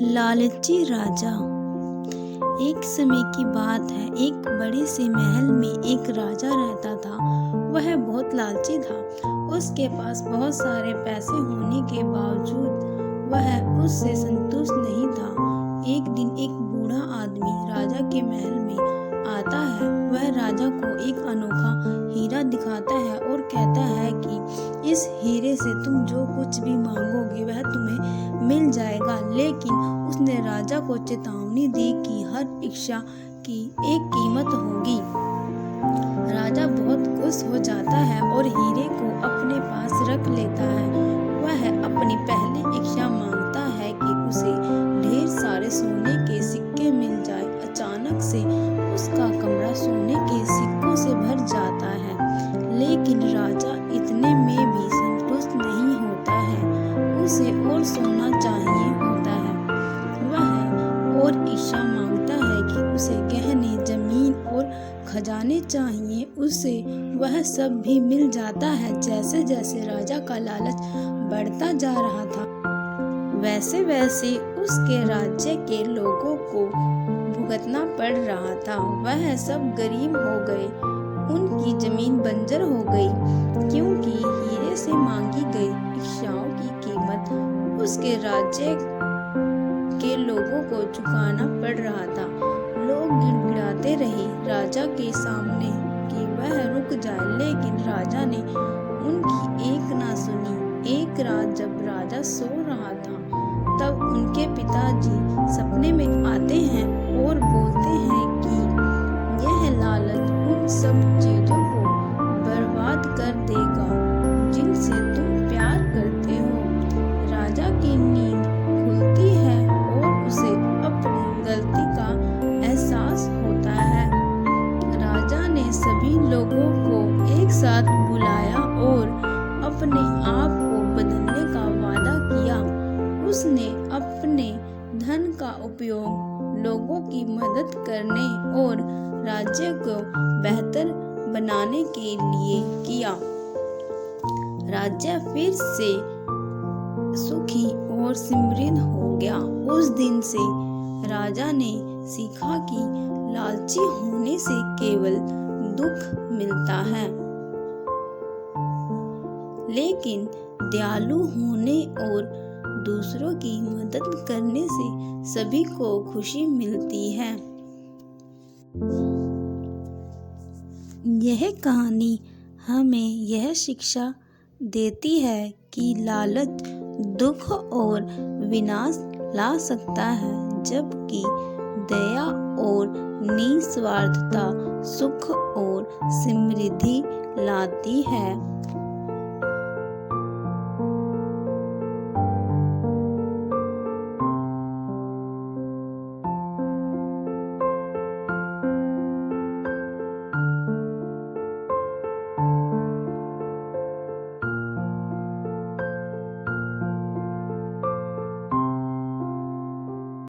लालची राजा। एक समय की बात है, एक बड़े से महल में एक राजा रहता था। वह बहुत लालची था। उसके पास बहुत सारे पैसे होने के बावजूद वह उससे संतुष्ट नहीं था। एक दिन एक बूढ़ा आदमी राजा के महल में आता है। वह राजा को एक अनोखा हीरा दिखाता है और कहता है कि इस हीरे से तुम जो कुछ भी मांगोगे वह तुम्हें मिल जाएगा। लेकिन उसने राजा को चेतावनी दी कि हर इच्छा की एक कीमत होगी। राजा बहुत खुश हो जाता है और हीरे को अपने पास रख लेता है। वह अपनी पहली इच्छा मांगता है कि उसे ढेर सारे सोने के सिक्के मिल जाए। अचानक से उसका कमरा सोने के सिक्कों से भर जाता है। लेकिन राजा इतने में भी संतुष्ट नहीं होता है। उसे और सोना चाहिए होता है। वह और इच्छा मांगता है कि उसे गहने, जमीन और खजाने चाहिए। उसे वह सब भी मिल जाता है। जैसे जैसे राजा का लालच बढ़ता जा रहा था, वैसे वैसे उसके राज्य के लोगों को भुगतना पड़ रहा था। वह सब गरीब हो गए। उनकी जमीन बंजर हो गई, क्योंकि हीरे से मांगी गई इच्छाओं की कीमत उसके राज्य के लोगों को चुकाना पड़ रहा था। लोग गिड़गिड़ाते रहे राजा के सामने कि वह रुक जाए, लेकिन राजा ने उनकी एक ना सुनी। एक रात जब राजा सो रहा था, तब उनके पिताजी सपने में आते हैं और बोलते हैं कि यह लालच उन सब चीजों को बर्बाद कर देगा जिनसे तुम प्यार करते हो। राजा की नींद खुलती है और उसे अपनी गलती का एहसास होता है। राजा ने सभी लोगों को एक साथ बुलाया और अपने आप को बदलने का वादा किया। उसने अपने धन का उपयोग लोगों की मदद करने और राज्य को बेहतर बनाने के लिए किया। राज्य फिर से सुखी और समृद्ध हो गया। उस दिन से राजा ने सीखा कि लालची होने से केवल दुख मिलता है, लेकिन दयालु होने और दूसरों की मदद करने से सभी को खुशी मिलती है। यह कहानी हमें यह शिक्षा देती है कि लालच दुख और विनाश ला सकता है, जबकि दया और निस्वार्थता सुख और समृद्धि लाती है।